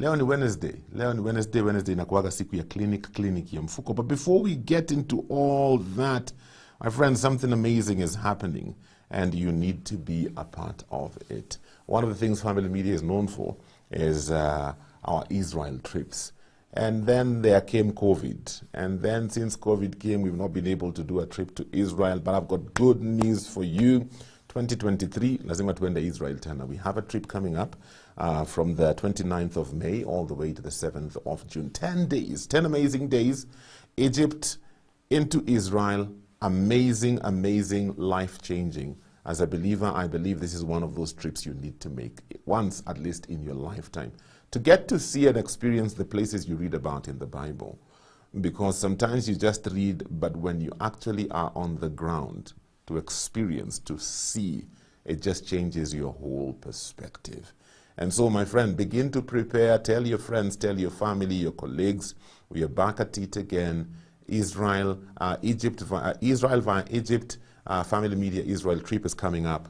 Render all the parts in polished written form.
Leo ni Wednesday inakuwaga siku ya clinic ya mfuko. But before we get into all that, my friends, something amazing is happening and you need to be a part of it. One of the things Family Media is known for is our Israel trips. And then there came COVID. And then since COVID came, we've not been able to do a trip to Israel. But I've got good news for you. 2023, lazima tuende Israel tena. We have a trip coming up from the 29th of May all the way to the 7th of June. 10 days, 10 amazing days. Egypt into Israel. Amazing, amazing, life-changing. As a believer, I believe this is one of those trips you need to make once, at least in your lifetime, to get to see and experience the places you read about in the Bible. Because sometimes you just read, but when you actually are on the ground to experience, to see, it just changes your whole perspective. And so, my friend, begin to prepare. Tell your friends, tell your family, your colleagues. We are back at it again. Israel via Egypt. Family Media Israel trip is coming up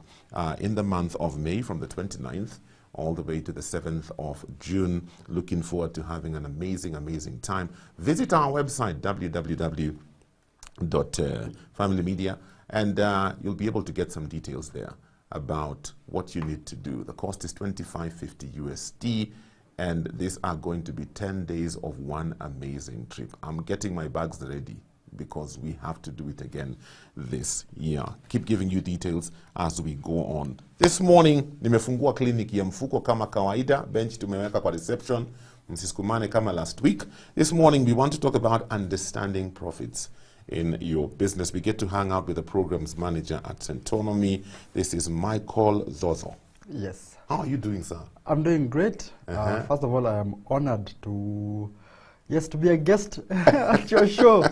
in the month of May from the 29th all the way to the 7th of June. Looking forward to having an amazing, amazing time. Visit our website, www.familymedia, and you'll be able to get some details there about what you need to do. The cost is $25.50 USD, and these are going to be 10 days of one amazing trip. I'm getting my bags ready because we have to do it again this year. Keep giving you details as we go on. This morning, nimefungua clinic ya mfuko kama kawaida. Bench tumeweka kwa reception. Msisukumane kama last week. This morning, we want to talk about understanding profits in your business. We get to hang out with the programs manager at Centonomy. This is Michael Thotho. Yes. How are you doing, sir? I'm doing great. First of all, I am honored to be a guest at your show.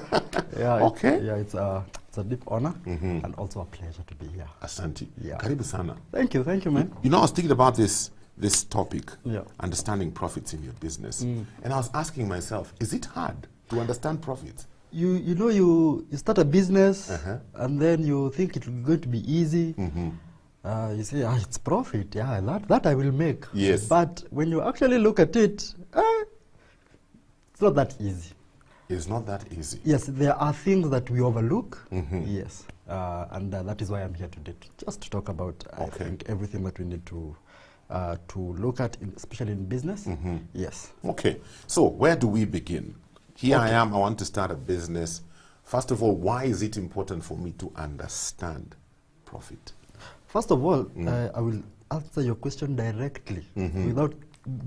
Yeah, okay. It's a deep honor and also a pleasure to be here. Asante. Yeah. Karibu sana. Thank you, man. You know, I was thinking about this topic, yeah, understanding profits in your business. And I was asking myself, is it hard to understand profits? You know, you start a business and then you think it's going to be easy. You say, it's profit, yeah, that I will make. Yes. But when you actually look at it, it's not that easy. It's not that easy. Yes, there are things that we overlook. Yes, and that is why I'm here today, just to talk about, I think, everything that we need to look at, especially in business. Yes. Okay, so where do we begin? Here I am, I want to start a business. First of all, why is it important for me to understand profit? First of all, I will answer your question directly without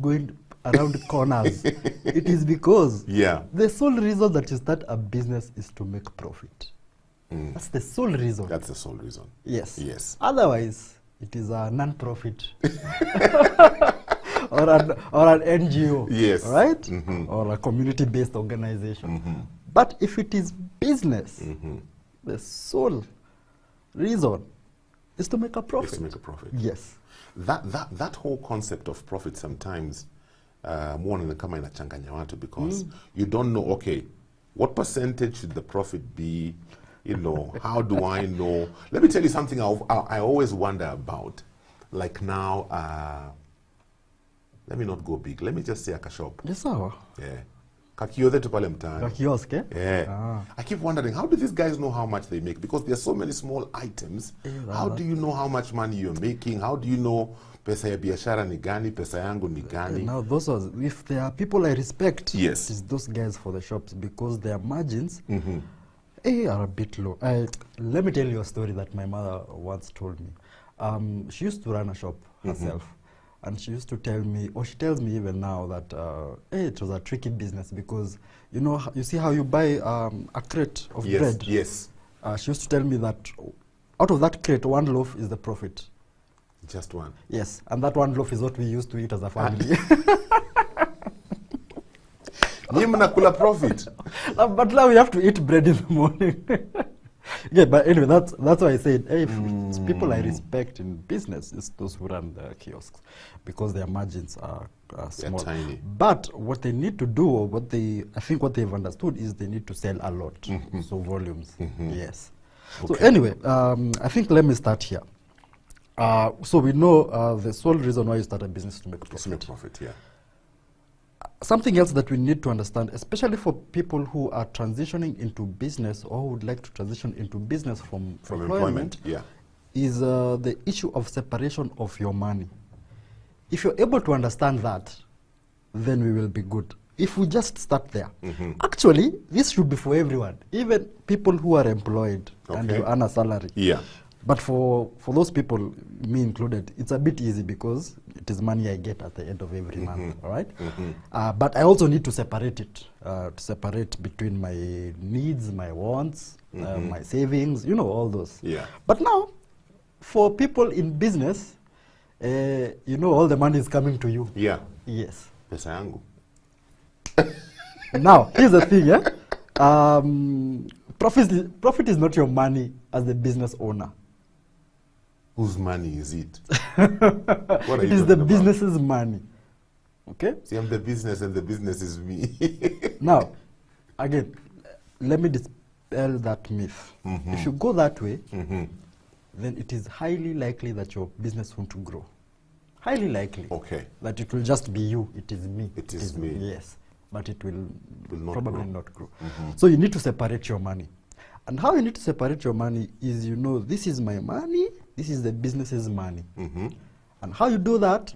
going around corners. It is because the sole reason that you start a business is to make profit. That's the sole reason. That's the sole reason. Yes. Yes. Otherwise, it is a non-profit or an NGO. Yes. Right? Or a community-based organization. But if it is business, the sole reason is to make a profit. It's to make a profit. Yes. That whole concept of profit sometimes kama inachanganya watu because you don't know, okay, what percentage should the profit be? You know, how do I know? Let me tell you something I always wonder about. Like now, let me not go big. Let me just say a shop. Yes, sir. Yeah. Kakiothe tu pale mtaani. Kiosk, eh? Yeah. I keep wondering, how do these guys know how much they make? Because there are so many small items. How do you know how much money you're making? How do you know pesa ya biashara ni gani, pesa yangu ni gani? Now, if there are people I respect, yes, it's those guys for the shops because their margins are a bit low. Let me tell you a story that my mother once told me. She used to run a shop herself. And she used to tell me, or she tells me even now that it was a tricky business because, you know, you see how you buy a crate of bread? Yes. She used to tell me that out of that crate, one loaf is the profit. Just one? Yes. And that one loaf is what we used to eat as a family. Mnakula profit. But now we have to eat bread in the morning. Yeah, but anyway, that's why I said, hey, it's people I respect in business, it's those who run the kiosks, because their margins are small. They're tiny. But what they need to do, or I think what they've understood is they need to sell a lot, so volumes. Yes. Okay. So anyway, I think let me start here. So we know the sole reason why you start a business is to make profit. To make profit, yeah. something else that we need to understand, especially for people who are transitioning into business or who would like to transition into business from employment, yeah, is the issue of separation of your money. If you're able to understand that, then we will be good. If we just start there, actually, this should be for everyone, even people who are employed and you earn a salary. Yeah. But for those people, me included, it's a bit easy because it is money I get at the end of every month, all right? But I also need to separate it, to separate between my needs, my wants, my savings, you know, all those. Yeah. But now, for people in business, you know, all the money is coming to you. Yeah. Yes. Pesa yangu. Now, here's the thing, yeah? Profit is not your money as the business owner. Whose money is it? It is the business's money. Okay? See, I'm the business and the business is me. Now, again, let me dispel that myth. If you go that way, then it is highly likely that your business won't grow. Highly likely. Okay. That it will just be you. It is me. It is me. Yes. But it will not probably grow. not grow. So you need to separate your money. And how you need to separate your money is, you know, this is my money, this is the business's money. And how you do that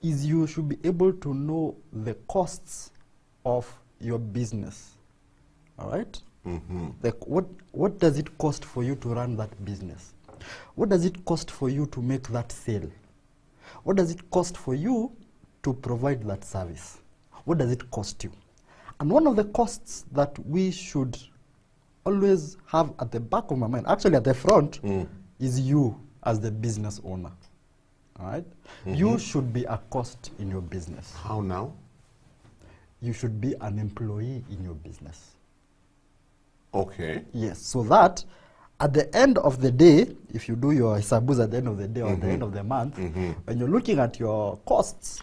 is you should be able to know the costs of your business. All right? Like what does it cost for you to run that business? What does it cost for you to make that sale? What does it cost for you to provide that service? What does it cost you? And one of the costs that we should always have at the back of my mind, actually at the front, is you as the business owner. All right? You should be a cost in your business. How now? You should be an employee in your business. Okay. Yes, so that at the end of the day, if you do your hisabus at the end of the day or at the end of the month, when you're looking at your costs,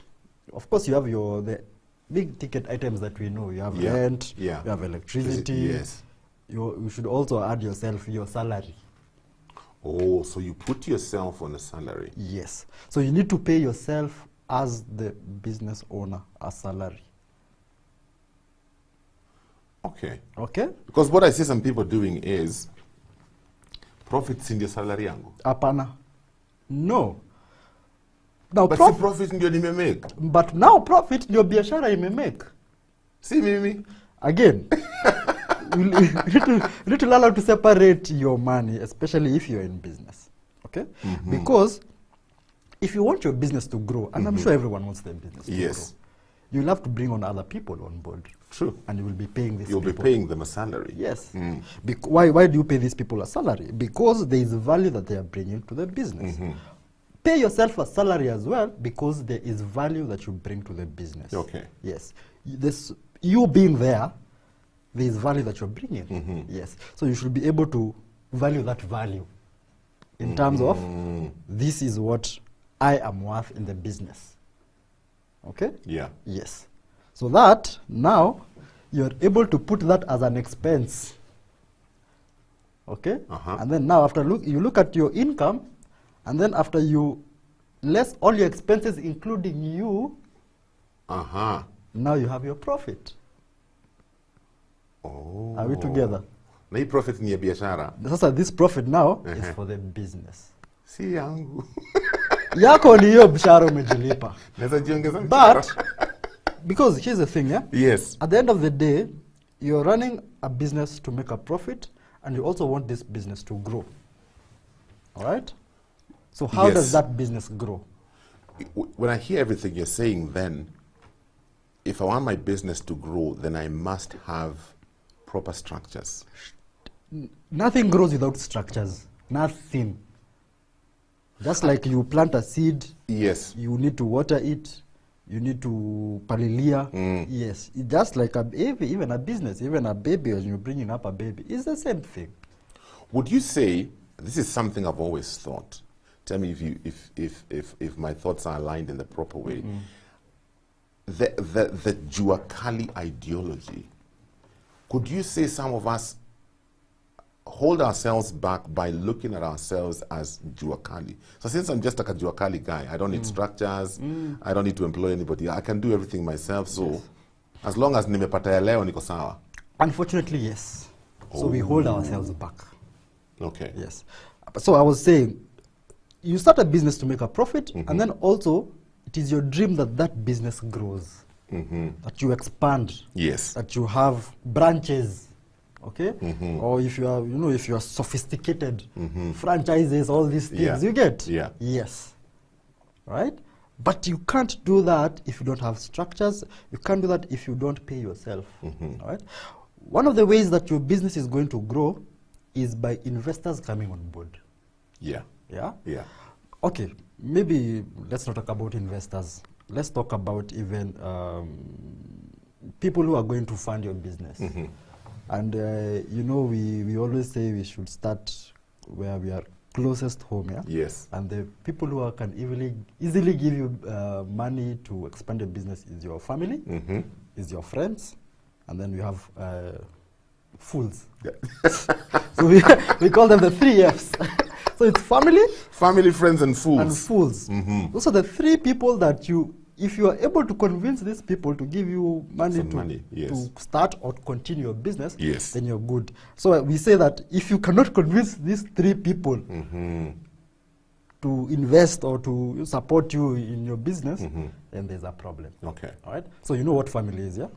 of course you have the big ticket items that we know. You have rent, you have electricity. Yes. You should also add yourself your salary. Oh, so you put yourself on a salary. Yes. So you need to pay yourself as the business owner a salary. Okay. Okay? Because what I see some people doing is profits in your salary yangu. Apana. No. Now But si profit ndio nimemake. But now profit ndio biashara imemake. Si mimi. Again, you need to learn how to separate your money, especially if you're in business. Okay? Because if you want your business to grow, and I'm sure everyone wants their business to grow, you'll have to bring on other people on board. True. And you will be paying these You'll people. be paying them a salary. Yes. Why do you pay these people a salary? Because there is value that they are bringing to the business. Pay yourself a salary as well because there is value that you bring to the business. Okay. Yes. You being there is value that you're bringing. Yes. So you should be able to value that value in terms of this is what I am worth in the business. Okay? Yeah. Yes. So that now you're able to put that as an expense. Okay? And then now after you look at your income, and then after you less all your expenses including you, now you have your profit. Oh. Are we together? Na hii profit ni ya biashara. Sasa this profit now is for the business. Si yangu. Yako ni hiyo mshahara umejilipa. Naweza jiongeza mshahara. But because here's the thing, yeah? Yes. At the end of the day, you're running a business to make a profit, and you also want this business to grow. All right? So how does that business grow? When I hear everything you're saying, then, if I want my business to grow, then I must have proper structures. Nothing grows without structures. Nothing. Just like you plant a seed, yes, you need to water it, you need to palilia. Yes, just like even a business, even a baby, when you're bringing up a baby, it's the same thing. Would you say, this is something I've always thought, tell me if my thoughts are aligned in the proper way, the Jua Kali ideology, could you say some of us hold ourselves back by looking at ourselves as Jua Kali? So since I'm just like a Jua Kali guy, I don't need structures, I don't need to employ anybody, I can do everything myself, so As long as nimepata ya leo niko sawa. Unfortunately, yes. So we hold ourselves back. Okay. Yes. So I was saying, you start a business to make a profit, and then also it is your dream that that business grows, that you expand, Yes. that you have branches, okay? Or if you are, if you are sophisticated, franchises, all these things, Yeah. you get? Yeah. Yes. Right? But you can't do that if you don't have structures. You can't do that if you don't pay yourself. All right? One of the ways that your business is going to grow is by investors coming on board. Yeah. Yeah? Yeah. Okay, maybe let's not talk about investors. Let's talk about even people who are going to fund your business. And we always say we should start where we are closest home, yeah? Yes. And the people who can easily give you money to expand your business is your family, is your friends, and then we have fools. So we call them the 3 Fs. So it's family, friends, and fools. and fools. Those are the 3 people that if you are able to convince these people to give you money, to start or continue your business, then you're good. So we say that if you cannot convince these 3 people to invest or to support you in your business, then there's a problem. Okay. All right? So you know what family is, yeah?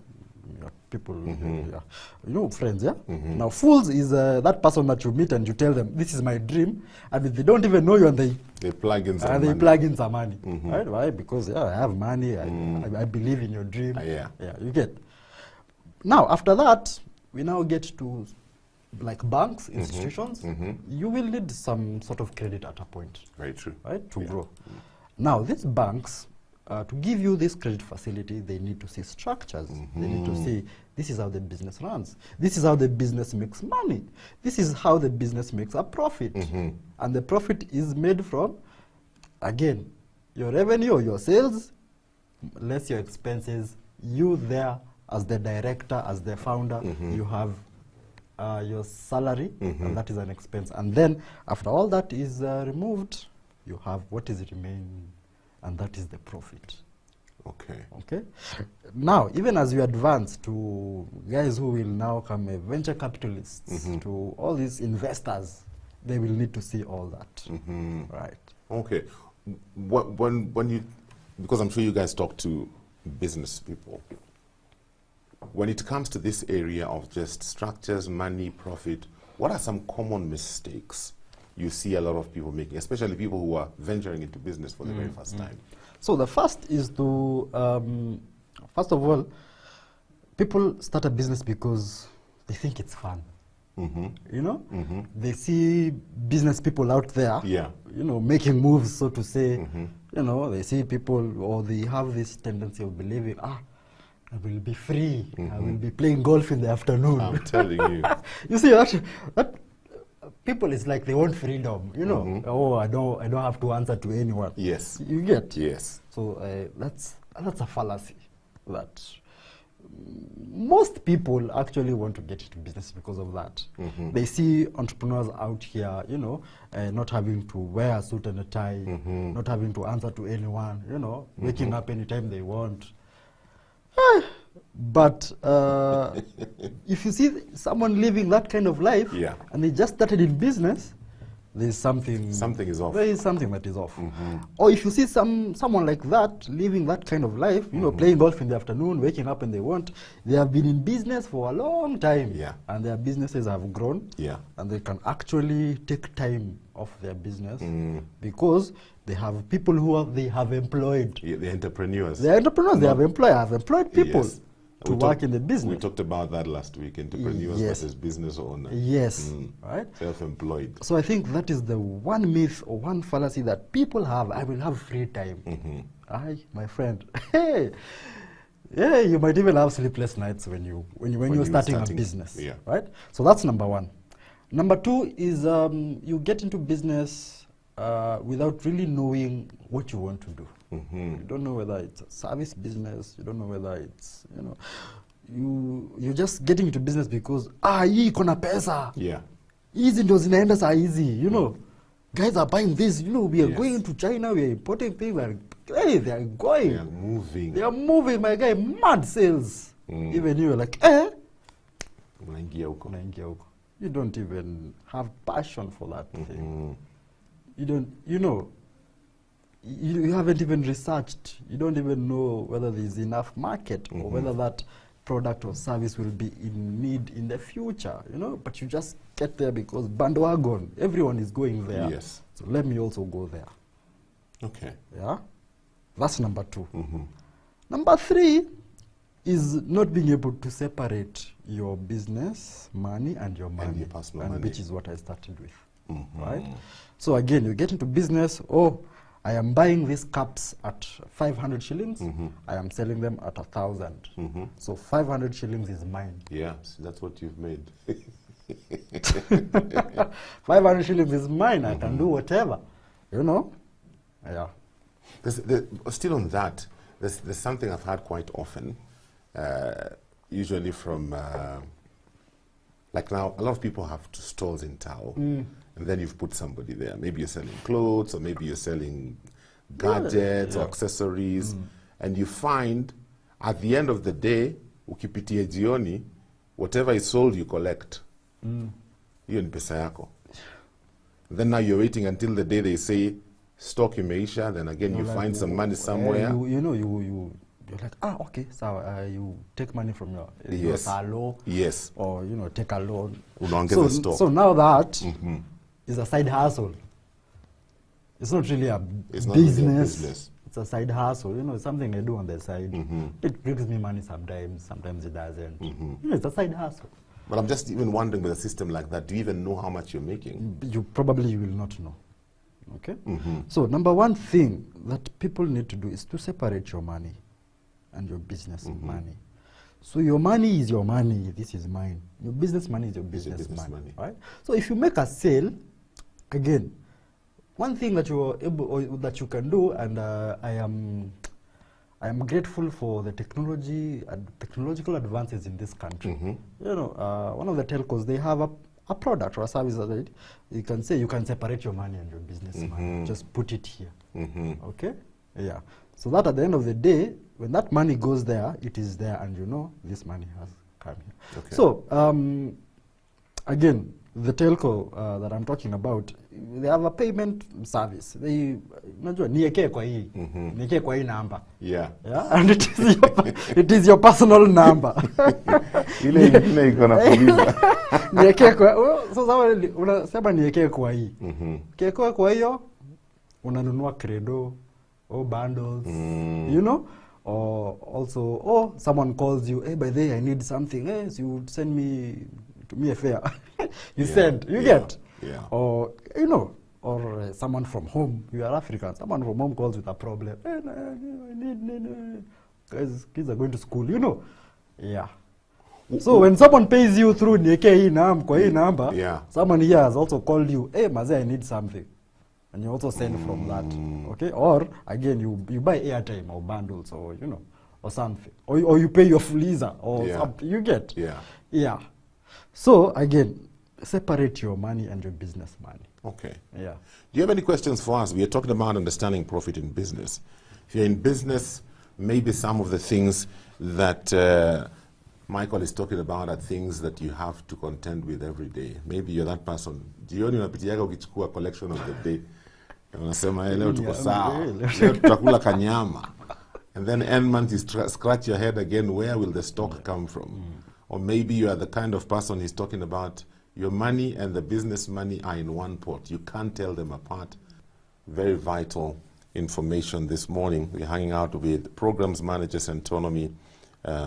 People, yeah. Friends, yeah? Now, fools is that person that you meet and you tell them, this is my dream, and they don't even know you, and they plug in some money. They plug in some money. Right? Why? Because, I have money, I believe in your dream. Yeah, you get. Now, after that, we now get to, like banks, institutions. You will need some sort of credit at a point. Very true. Right? To grow. Now, these banks, to give you this credit facility, they need to see structures. They need to see, this is how the business runs. This is how the business makes money. This is how the business makes a profit. And the profit is made from, again, your revenue or your sales, less your expenses. You there as the director, as the founder, you have your salary, and that is an expense. And then, after all that is removed, you have what is remaining, and that is the profit. Okay. Now, even as you advance to guys who will now come venture capitalists, to all these investors, they will need to see all that. Right. Okay. When you, because I'm sure you guys talk to business people, when it comes to this area of just structures, money, profit, what are some common mistakes you see a lot of people making, especially people who are venturing into business for the very first time? So the first is to, first of all, people start a business because they think it's fun. They see business people out there, making moves, so to say. They see people, or they have this tendency of believing, I will be free. I will be playing golf in the afternoon. I'm telling you. You see, that people is like they want freedom, I don't have to answer to anyone. Yes. You get? Yes. So that's a fallacy that most people actually want to get into business because of that. They see entrepreneurs out here, not having to wear a suit and a tie, not having to answer to anyone, waking up anytime they want. But if you see someone living that kind of life, and they just started in business, there's something is off. There is something that is off. Or if you see someone like that living that kind of life, playing golf in the afternoon, waking up when they want, they have been in business for a long time, and their businesses have grown, and they can actually take time off their business because they have people they have employed. The entrepreneurs. They are entrepreneurs. They have employed people to work in the business. We talked about that last week, entrepreneurs versus business owners. Yes, right? Self-employed. So I think that is the one myth or one fallacy that people have. I will have free time. My friend. Hey, you might even have sleepless nights when you're starting a business. Right? So that's number one. Number two is you get into business without really knowing what you want to do. You don't know whether it's a service business. You don't know whether it's, you're just getting into business because, hii kona pesa. Hizi ndio zinaenda saa hizi, Guys are buying this, we are going to China, we are importing things, they are going. They are moving. They are moving, my guy, mad sales. Even you're like, Unaingia huko. You don't even have passion for that thing. You don't, you know, you haven't even researched. You don't even know whether there's enough market or whether that product or service will be in need in the future, you know, but you just get there because bandwagon, everyone is going there. Yes. So let me also go there. Okay. Yeah? That's number 2. Number 3 is not being able to separate your business money and your money. And your personal money. Which is what I started with. Right? So again, you get into business, I am buying these cups at 500 shillings. I am selling them at 1,000. So 500 shillings is mine. Yeah, so that's what you've made. 500 shillings is mine. I can do whatever, you know? Yeah. Still on that, there's something I've had quite often, usually from, like now, a lot of people have stalls in Thao. And then you've put somebody there. Maybe you're selling clothes, or maybe you're selling gadgets or accessories. And you find, at the end of the day, ukipitia jioni, whatever is sold, you collect. Hiyo ni pesa yako. Then now you're waiting until the day they say, stock imeisha, then again you find some money somewhere. You're like, okay, so you take money from your salo. Yes. Or, you know, take a loan. Unaongeza stock. So now that is a side hustle. It's not really a business. Not really a business. It's a side hustle. You know, it's something I do on the side. It brings me money sometimes it doesn't. You know, it's a side hustle. But I'm just even wondering, with a system like that, do you even know how much you're making? You probably will not know. Okay? So number 1 thing that people need to do is to separate your money and your business money. So your money is your money, this is mine. Your business money is your business money. Right? So if you make a sale, again, one thing that you are able, or that you can do, and I am grateful for the technological advances in this country. You know, one of the telcos, they have a product or a service that you can say you can separate your money and your business money. Just put it here. Okay? Yeah. So that at the end of the day, when that money goes there, it is there, and you know this money has come here. Okay. So again, the telco that I'm talking about, they have a payment service. They nieke kwa hii, nieke kwa hii number. Yeah. And it is your personal number. Ile ingine iko na kuuliza. Nieke kwa, so sawa unasema nieke kwa hii. Nieke kwa hiyo unanunua credo or bundles, you know? Or also, someone calls you, hey, by the way, I need something. Hey, so you send me a fare. You send, you get. Yeah. Or, you know, or someone from home, you are African, someone from home calls with a problem. Hey, I need, guys, kids are going to school, you know. Yeah. So when someone pays you through Nieke number, someone here has also called you, hey, Maze, I need something. And you also send from that, okay? Or, again, you buy airtime or bundles or, you know, or something. Or you pay your freezer or something, you get. Yeah. So, again, separate your money and your business money. Okay. Yeah. Do you have any questions for us? We are talking about understanding profit in business. If you're in business, maybe some of the things that Michael is talking about are things that you have to contend with every day. Maybe you're that person. Jioni unapitiaga ukichukua collection of the day. Unasema leo tuko sawa. Leo tutakula kanyama. And then end month you scratch your head again, where will the stock come from? Or maybe you are the kind of person he's talking about, your money and the business money are in one pot. You can't tell them apart. Very vital information this morning. We're hanging out with Programs Manager Centonomy.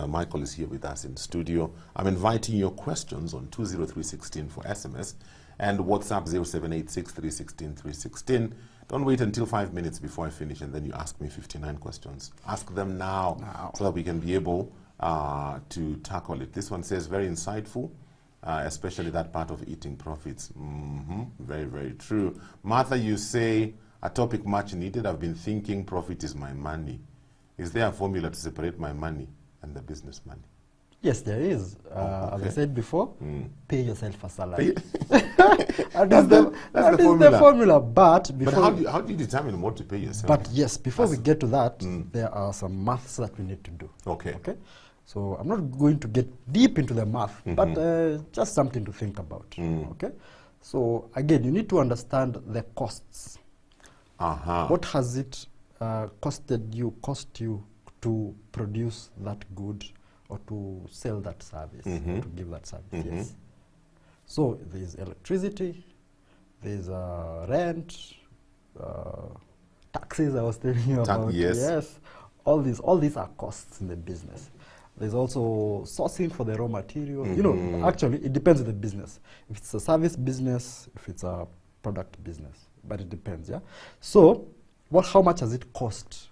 Michael is here with us in studio. I'm inviting your questions on 20316 for SMS and WhatsApp 0786316316. Don't wait until 5 minutes before I finish and then you ask me 59 questions. Ask them now. So that we can be able to tackle it. This one says, very insightful, especially that part of eating profits. Very, very true. Martha, you say, a topic much needed. I've been thinking profit is my money. Is there a formula to separate my money and the business money? Yes, there is. As I said before, pay yourself a salary. That's the formula. But how do you determine what to pay yourself? But yes, before we get to that, there are some maths that we need to do. Okay. So I'm not going to get deep into the math, but just something to think about. Okay. So again, you need to understand the costs. What has it cost you to produce that good or to sell that service, or to give that service? Yes. So there's electricity, there's rent, taxes I was telling you about. Yes. All these are costs in the business. There's also sourcing for the raw material. You know, actually, it depends on the business. If it's a service business, if it's a product business, but it depends, yeah? So, how much has it cost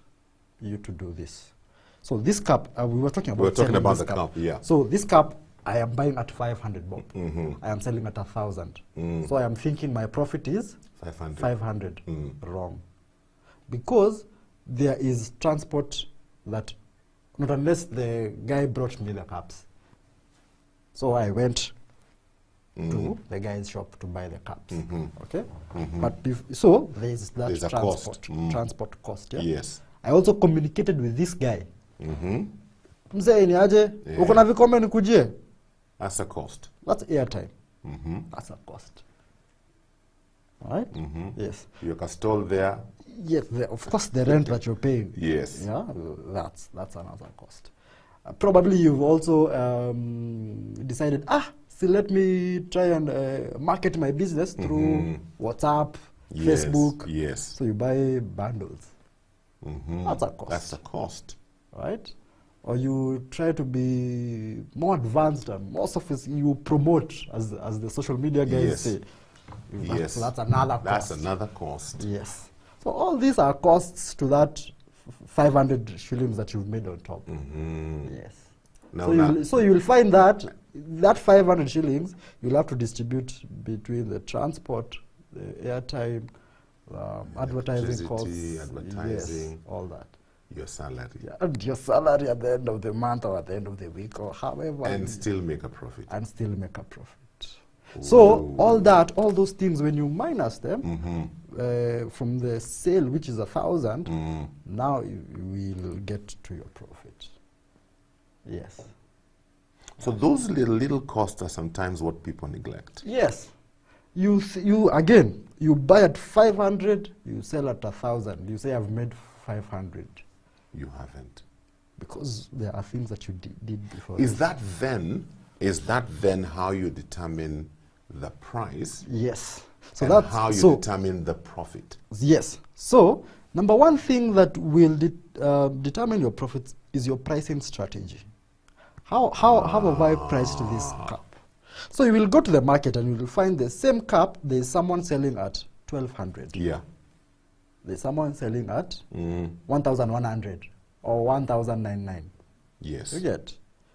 you to do this? So this cup, we were talking about. We were talking about the cup, yeah. So this cup, I am buying at 500 bob. I am selling at 1,000. So I am thinking my profit is 500. Wrong. Because there is transport that, not unless the guy brought me the cups. So I went to the guy's shop to buy the cups. Okay? But so there's that transport cost. Yeah? Yes. I also communicated with this guy. Mzee ni aje? Uko na vikombe nikujie? That's a cost. That's airtime. That's a cost. All right? Yes. You can stall there. Yes, of course, the rent that you're paying. Yes. Yeah, that's another cost. Probably you've also decided, still let me try and market my business through WhatsApp, Facebook. Yes. So you buy bundles. That's a cost. That's a cost. Right? Or you try to be more advanced and more sophisticated. You promote, as the social media guys say. Yes. That's another cost. That's another cost. Yes. So all these are costs to that 500 shillings that you've made on top. Yes. So you'll find that 500 shillings you'll have to distribute between the transport, the airtime, advertising costs, advertising, yes, all that. Your salary. Yeah, and your salary at the end of the month or at the end of the week or however. And still make a profit. So all those things, when you minus them from the sale, which is 1,000, now you will get to your profit. Yes. So those little costs are sometimes what people neglect. Yes. You buy at 500, you sell at 1,000. You say I've made 500. You haven't. Because there are things that you did before. Is that then how you determine the price? Yes. So that's how you determine the profit. Yes. So number one thing that will determine your profits is your pricing strategy. How have I priced this cup? So you will go to the market and you will find the same cup. There is someone selling at 1,200. Yeah. There's someone selling at 1,100 or 1,099. Yes. You get.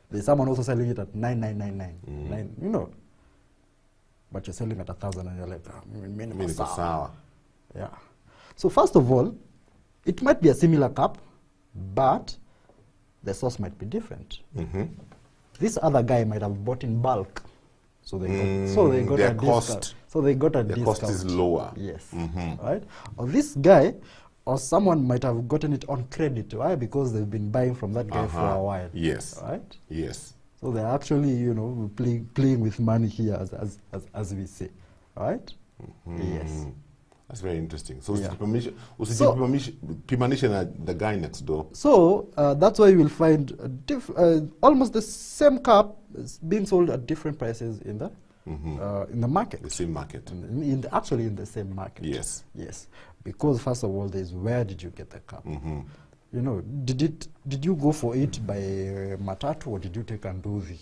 There's someone also selling it at 9,999. You know. But you're selling at 1,000 and you're like, minimum sour. Yeah. So first of all, it might be a similar cup, but the source might be different. This other guy might have bought in bulk, so they got a discount. So they got a discount. The cost is lower. Yes. Right. Or this guy, or someone might have gotten it on credit. Why? Because they've been buying from that guy for a while. Yes. Right. Yes. So they're actually, playing with money here, as we say, right? Yes. That's very interesting. So, the guy next door. So that's why you will find almost the same cup is being sold at different prices in the market. The same market. Actually, in the same market. Yes. Yes. Because first of all, there's where did you get the cup? Did you go for it by matatu or did you take Anduzi?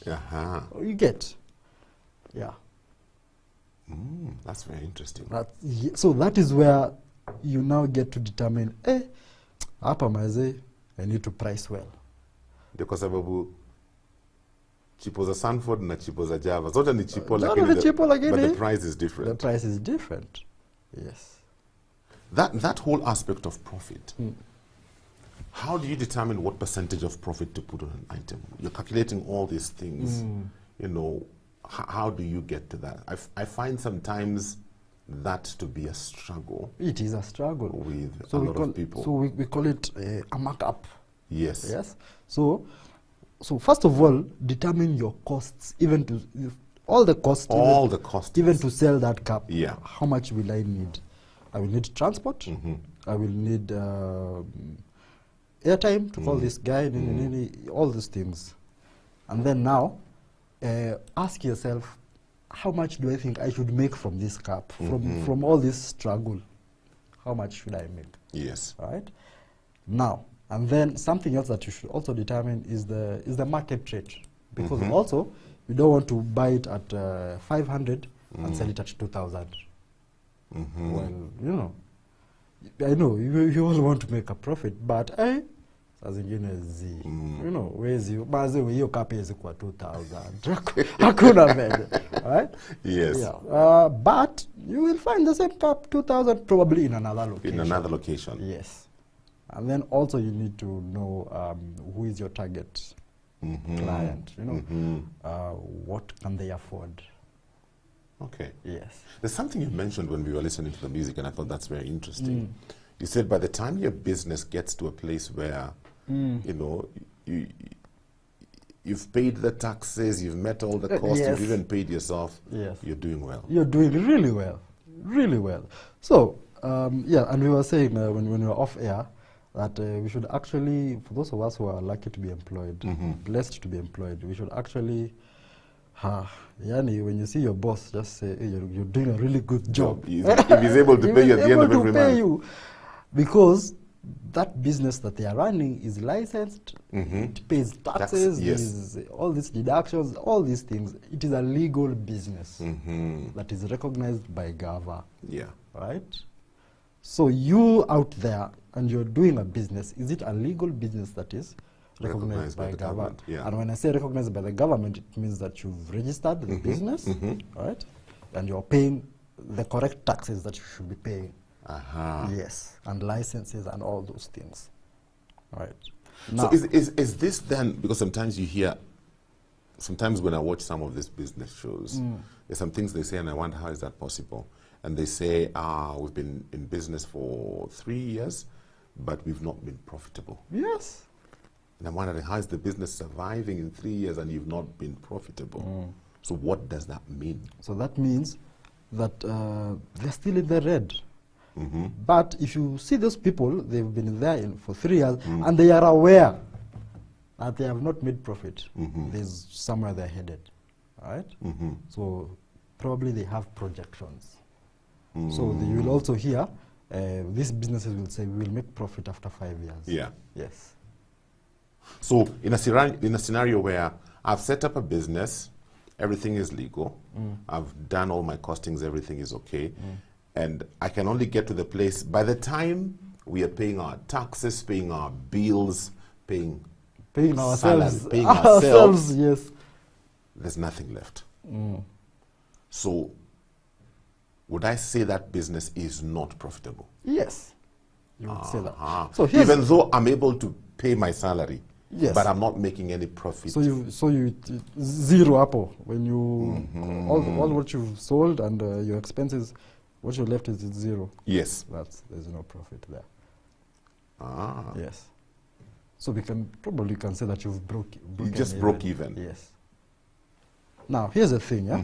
You get. Yeah. That's very interesting. So that is where you now get to determine, hapa maze, I need to price well. Kwa sababu chipo za Sanford na chipo za Java zote ni chipo, lakini but the price is different. The price is different. Yes. That whole aspect of profit. How do you determine what percentage of profit to put on an item? You're calculating all these things. How do you get to that? I find sometimes that to be a struggle. It is a struggle with a lot of people. So we call it a markup. Yes. Yes. So So first of all, determine your costs, even to all the costs. All the costs. Even to sell that cup. Yeah. How much will I need? I will need transport. I will need airtime to call this guy. All these things, and then now, ask yourself, how much do I think I should make from this cup? From all this struggle, how much should I make? Yes. Right. Now. And then something else that you should also determine is the market rate, because also you don't want to buy it at 500 and sell it at 2,000. Well, you know, I know you all want to make a profit, but saa zingine you know, hiyo kapi hizi kwa 2,000 hakuna vile, right? Yes. Yeah. But you will find the same cup 2,000 probably in another location. In another location. Yes. And then also you need to know who is your target client, you know, what can they afford. Okay. Yes. There's something you mentioned when we were listening to the music, and I thought that's very interesting. You said by the time your business gets to a place where, you know, you've paid the taxes, you've met all the costs, yes. you've even paid yourself, yes. You're doing well. You're doing really well, really well. So, yeah, and we were saying when we were off air, that we should actually, for those of us who are lucky to be employed, blessed to be employed, we should actually, yani, when you see your boss, just say, hey, you're doing a really good job. If he's able to pay you at the end of every month. You, because that business that they are running is licensed, it pays taxes, yes. All these deductions, all these things. It is a legal business that is recognized by GAVA. Yeah. Right? So you out there, and you're doing a business, is it a legal business that is recognized by government? Yeah. And when I say recognized by the government, it means that you've registered the business, right? And you're paying the correct taxes that you should be paying. Yes, and licenses and all those things, right? Now, so is this then, because sometimes you hear, sometimes when I watch some of these business shows, there's some things they say and I wonder how is that possible? And they say, we've been in business for 3 years, but we've not been profitable. Yes. And I'm wondering, how is the business surviving in 3 years and you've not been profitable? So what does that mean? So that means that they're still in the red. But if you see those people, they've been there for 3 years, and they are aware that they have not made profit. There's somewhere they're headed, right? So probably they have projections. So you will also hear these businesses will say we will make profit after 5 years. Yeah. Yes. So in a scenario where I've set up a business, everything is legal, I've done all my costings, everything is okay, and I can only get to the place by the time we are paying our taxes, paying our bills, paying ourselves, salary, paying ourselves, yes. There's nothing left. So would I say that business is not profitable? Yes, you would say that. So even though I'm able to pay my salary, yes, but I'm not making any profit. So you zero apple when you all what you've sold and your expenses, what you're left is zero. Yes, there's no profit there. Yes. So we can probably say that you've broken. You just broke even. Yes. Now, here's the thing, yeah?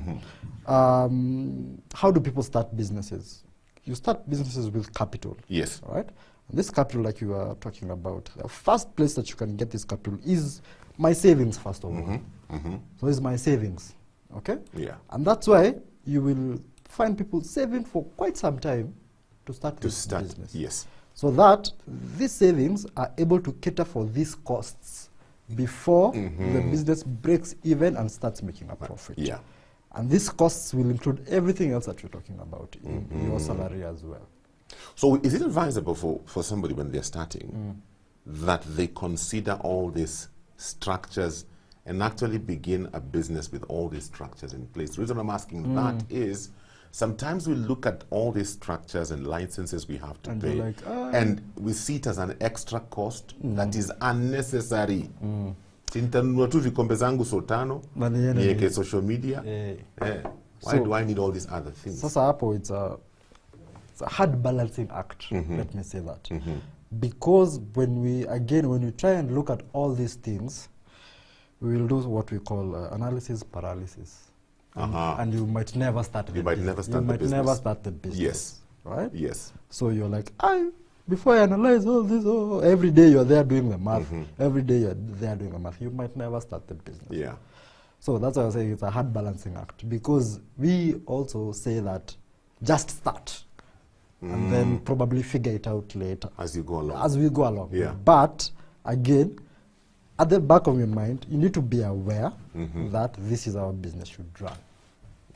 How do people start businesses? You start businesses with capital. Yes. Right? And this capital, like you were talking about, the first place that you can get this capital is my savings, first of all. So it's my savings, okay? Yeah. And that's why you will find people saving for quite some time to start this business. Yes. So that these savings are able to cater for these costs before the business breaks even and starts making a profit. Yeah. And these costs will include everything else that you're talking about in your salary as well. So is it advisable for somebody when they're starting that they consider all these structures and actually begin a business with all these structures in place? The reason I'm asking that is sometimes we look at all these structures and licenses we have to and pay, like, and we see it as an extra cost that is unnecessary. Sintanunua tu vikombe zangu sotano, niweke social media. Why do I need all these other things? Sasa hapo it's a hard balancing act, let me say that. Because when we try and look at all these things, we will do what we call analysis paralysis. And you might never start the business. You might never start the business. Yes. Right? Yes. So you're like, before I analyze all this, every day you're there doing the math. Every day you're there doing the math. You might never start the business. Yeah. So that's why I say it's a hard balancing act, because we also say that just start and then probably figure it out later. As you go along. As we go along. Yeah. But again, at the back of your mind, you need to be aware that this is how business should run.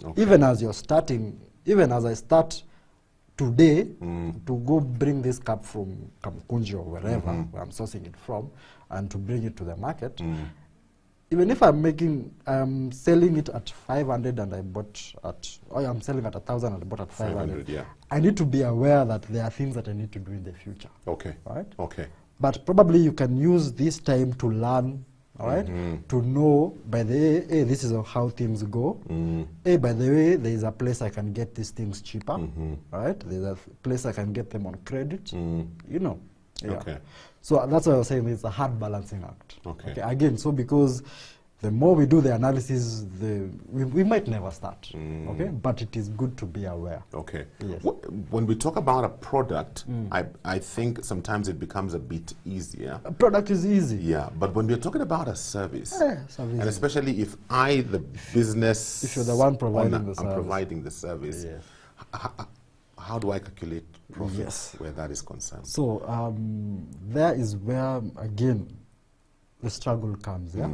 Okay. Even as you're starting, even as I start today to go bring this cup from Kamkunji or wherever where I'm sourcing it from and to bring it to the market, even if I'm selling it at 500 and I bought at, or I'm selling at 1,000 and I bought at 500, yeah. I need to be aware that there are things that I need to do in the future. Okay. Right? Okay. But probably you can use this time to learn, all right? To know, by the way, hey, this is how things go. Hey, by the way, there is a place I can get these things cheaper, right? There's a place I can get them on credit, you know. Yeah. Okay. So that's why I was saying it's a hard balancing act. Okay. Again, so because the more we do the analysis, we might never start, okay? But it is good to be aware. Okay. Yes. When we talk about a product, I think sometimes it becomes a bit easier. A product is easy. Yeah, but when we're talking about a service, service. And especially if I, the business, if you're the one providing owner, the service, I'm providing the service, yes. How do I calculate profits where that is concerned? So there is where, again, the struggle comes, yeah?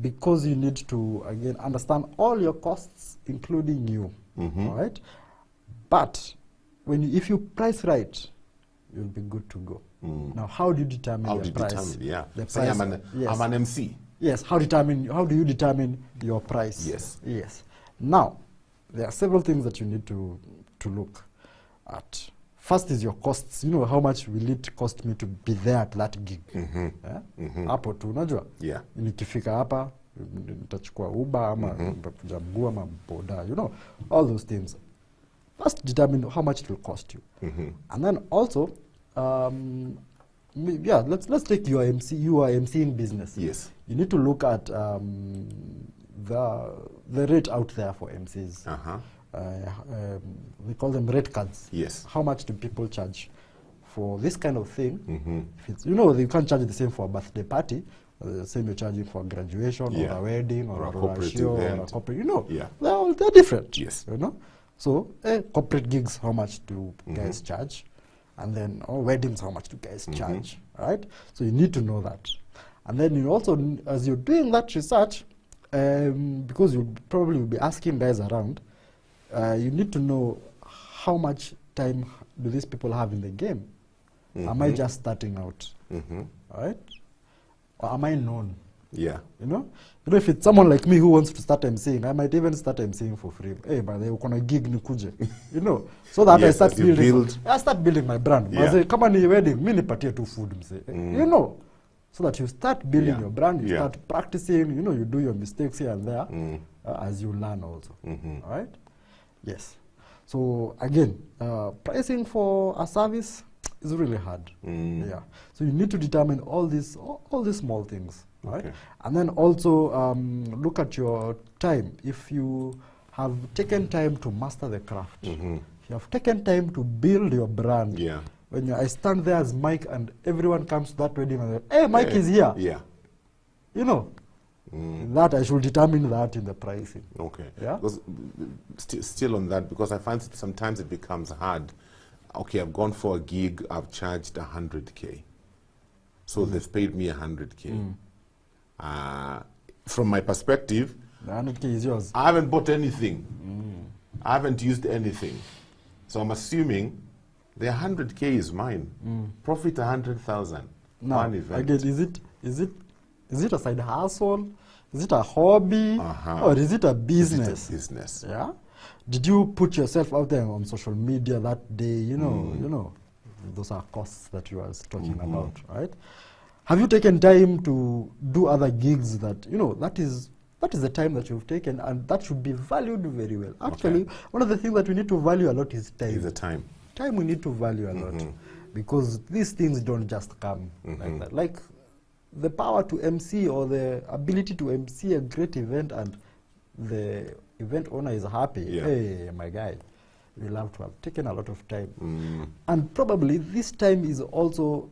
Because you need to, again, understand all your costs, including you, all right? But if you price right, you'll be good to go. Now, how do you determine the price? The price. Say I'm an MC. Yes, how do you determine your price? Yes. Yes. Now, there are several things that you need to look at. First is your costs. You know, how much will it cost me to be there at that gig? Hapo tu unajua? Yeah. Nikifika hapa, nitachukua Uber ama nitakuja mguu ama boda, you know, all those things. First determine how much it will cost you. And then also, let's take your MC. You are MCing business. Yes. You need to look at the rate out there for MCs. We call them rate cards. Yes. How much do people charge for this kind of thing? If it's, you know, you can't charge the same for a birthday party, the same you're charging for a graduation or a wedding or a corporate show or a corporate, you know. They're different. Yes. You know. So corporate gigs, how much do guys charge? And then weddings, how much do guys charge? Right? So you need to know that. And then you also, as you're doing that research, because you probably will be asking guys around, you need to know how much time do these people have in the game. Am I just starting out? Right? Or am I known? Yeah. You know, if it's someone like me who wants to start MCing, I might even start MCing for free. Hey, but they want a gig nikuje. You know, so that yes, I start building my brand. Yeah. Come on, wedding, me nipatie tu food, you know, so that you start building your brand, you start practicing. You know, you do your mistakes here and there as you learn also. All right. Yes. So again, pricing for a service is really hard. Yeah. So you need to determine all these small things, right? Okay. And then also look at your time. If you have taken time to master the craft, if you have taken time to build your brand. Yeah. When I stand there as Mike and everyone comes to that wedding and hey, Mike is here. Yeah. You know. That I should determine that in the pricing. Okay. Yeah. Because still on that, because I find sometimes it becomes hard. Okay, I've gone for a gig. I've charged 100K, so they've paid me 100K. From my perspective, the 100K is yours. I haven't bought anything. I haven't used anything, so I'm assuming the 100K is mine. Profit 100,000. One event. Again, is it a side hustle? Is it a hobby? Or is it a business? Is it a business? Yeah. Did you put yourself out there on social media that day? You know, those are costs that you are talking about, right? Have you taken time to do other gigs that, you know, that is the time that you've taken, and that should be valued very well. Actually, one of the things that we need to value a lot is time. Is the time. Time we need to value a lot, because these things don't just come like that. Like, the power to MC or the ability to MC a great event and the event owner is happy, hey, my guy, you'll have to have taken a lot of time. And probably this time is also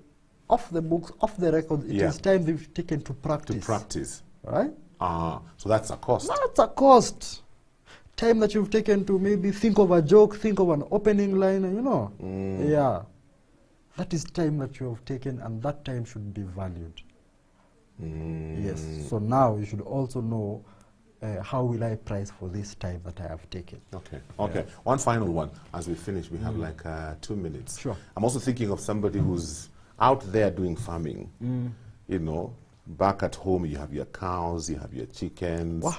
off the books, off the record. It is time they've taken to practice. To practice. Right? So that's a cost. That's a cost. Time that you've taken to maybe think of a joke, think of an opening line, you know. Yeah. That is time that you have taken, and that time should be valued. Yes. So now you should also know how will I price for this time that I have taken. Okay. Okay. One final one. As we finish, we have like 2 minutes. Sure. I'm also thinking of somebody who's out there doing farming. You know, back at home you have your cows, you have your chickens. Wow.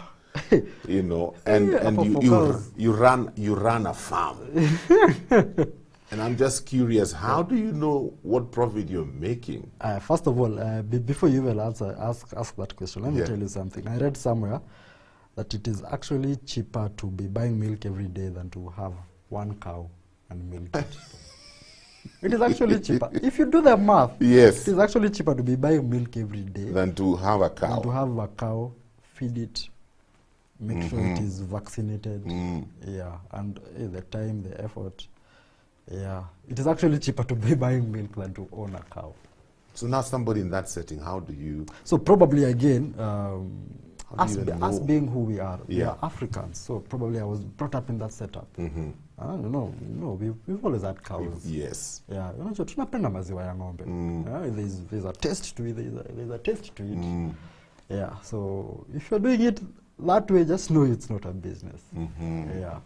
You know, and you run a farm. And I'm just curious, how do you know what profit you're making? First of all, before you even ask that question, let me tell you something. I read somewhere that it is actually cheaper to be buying milk every day than to have one cow and milk it. It is actually cheaper. If you do the math, yes, it is actually cheaper to be buying milk every day than to have a cow. Than to have a cow, feed it, make sure it is vaccinated. Yeah, and the time, the effort. Yeah, it is actually cheaper to be buying milk than to own a cow. So now somebody in that setting, how do you... So probably again, us being who we are Africans, so probably I was brought up in that setup. We've always had cows. Yes. Yeah, tunapenda maziwa ya ng'ombe. There's a taste to it, there's a taste to it. Yeah, so if you're doing it that way, just know it's not a business. Yeah.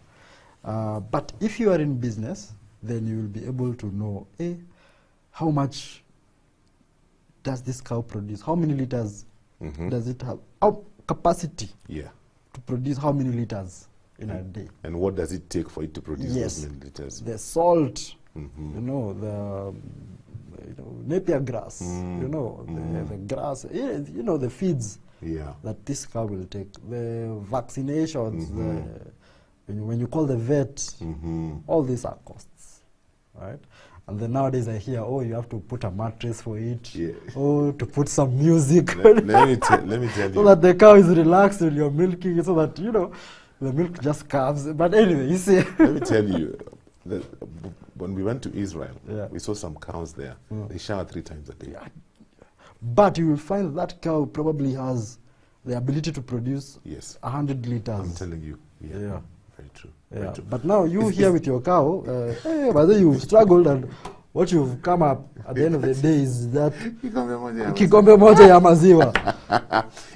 But if you are in business, then you will be able to know, how much does this cow produce? How many liters does it have? How capacity to produce how many liters in a day? And what does it take for it to produce those many liters? The salt, you know, the napier grass, you know, the grass, you know, the feeds that this cow will take, the vaccinations, when you call the vet, all these are costs, right? And then nowadays I hear, you have to put a mattress for it, to put some music. Let me tell you. So that the cow is relaxed when you're milking, so that, you know, the milk just comes. But anyway, you see. Let me tell you, that when we went to Israel, we saw some cows there. They shower 3 times a day. But you will find that cow probably has the ability to produce 100 liters. I'm telling you. Yeah. Very true. Very true. But now you here with your cow, but then you've struggled, and what you've come up at the end of the day is that kikombe moja ya maziwa.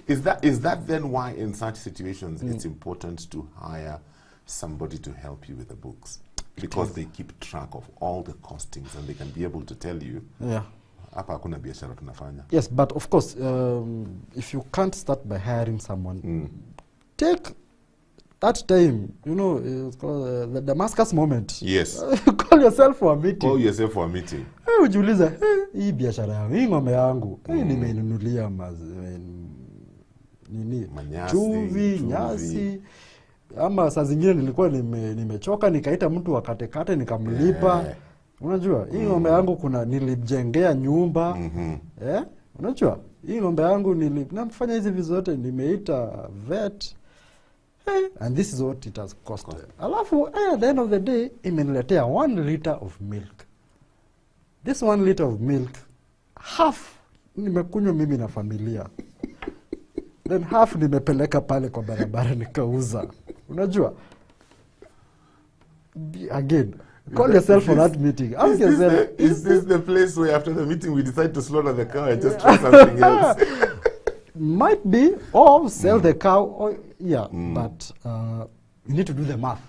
Is that then why in such situations it's important to hire somebody to help you with the books? Because they keep track of all the costings and they can be able to tell you, hapa hakuna biashara tunafanya. Yes, but of course, if you can't start by hiring someone, take that time, you know, it's called the Damascus moment. Yes. Call yourself for a meeting. Call yourself for a meeting. Ujiuliza, hii biashara yangu, hii ng'ombe yangu, nimeinunulia chumvi, nyasi. Ama saa zingine nilikuwa nimechoka, nikaita mtu akatekate, nikamlipa. Unajua, hii ng'ombe yangu nilijengea nyumba. Unajua, hii ng'ombe yangu namfanya hizi vitu zote, nimeita vet. And this is what it has cost. Alafu, at the end of the day, imeniletea 1 liter of milk. This 1 liter of milk, half nimekunywa mimi na familia. Then half nimepeleka pale kwa barabara nikauza. Unajua? Again, call yourself for that meeting. Ask yourself, is this the place where after the meeting we decide to slaughter the cow and just try something else? Might be, or sell the cow, or but you need to do the math.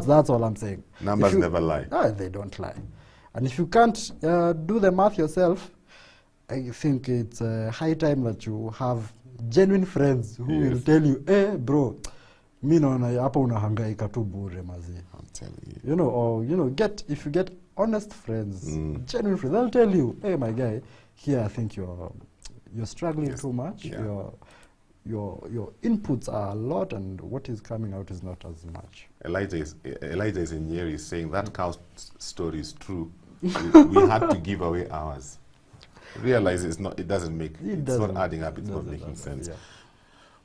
That's all I'm saying. Numbers never lie. They don't lie. And if you can't do the math yourself, I think it's high time that you have genuine friends who will tell you, bro, mi naona hapa unahangaika tu bure mazi. I'm telling you. You know, or if you get honest friends, genuine friends, they'll tell you, hey my guy, here I think you're struggling too much. Your inputs are a lot, and what is coming out is not as much. Elijah is in here is saying that cow story is true. we had to give away ours. realize it doesn't make, it's not adding up, it's not making sense.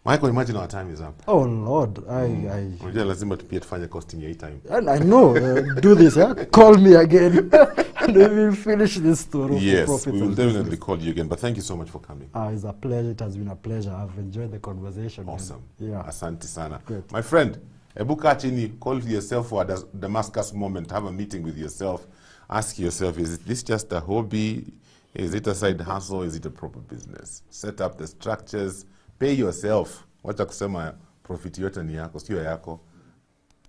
Michael, imagine our time is up. Oh Lord, Unajua lazima pia tufanye costing ya time. And I know, do this, yeah? Call me again, and we will finish this story. Yes, we will definitely call you again, but thank you so much for coming. It's a pleasure, it has been a pleasure. I've enjoyed the conversation. Awesome. Yeah. Asante sana. Great. My friend, ebuka chini, call yourself for a Damascus moment, have a meeting with yourself, ask yourself, is this just a hobby? Is it a side hustle? Is it a proper business? Set up the structures, pay yourself. Wacha kusema profit yote ni yako, sio yako.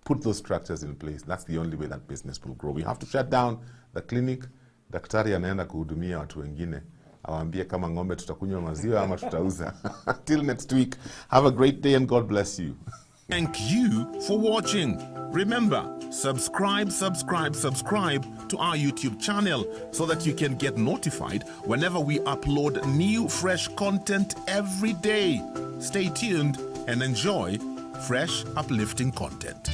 Put those structures in place. That's the only way that business will grow. We have to shut down the clinic. Daktari anaenda kuhudumia watu wengine. Awaambie kama ng'ombe tutakunywa maziwa ama tutauza. Till next week, have a great day and God bless you. Thank you for watching. Remember, subscribe to our YouTube channel so that you can get notified whenever we upload new fresh content every day. Stay tuned and enjoy fresh, uplifting content.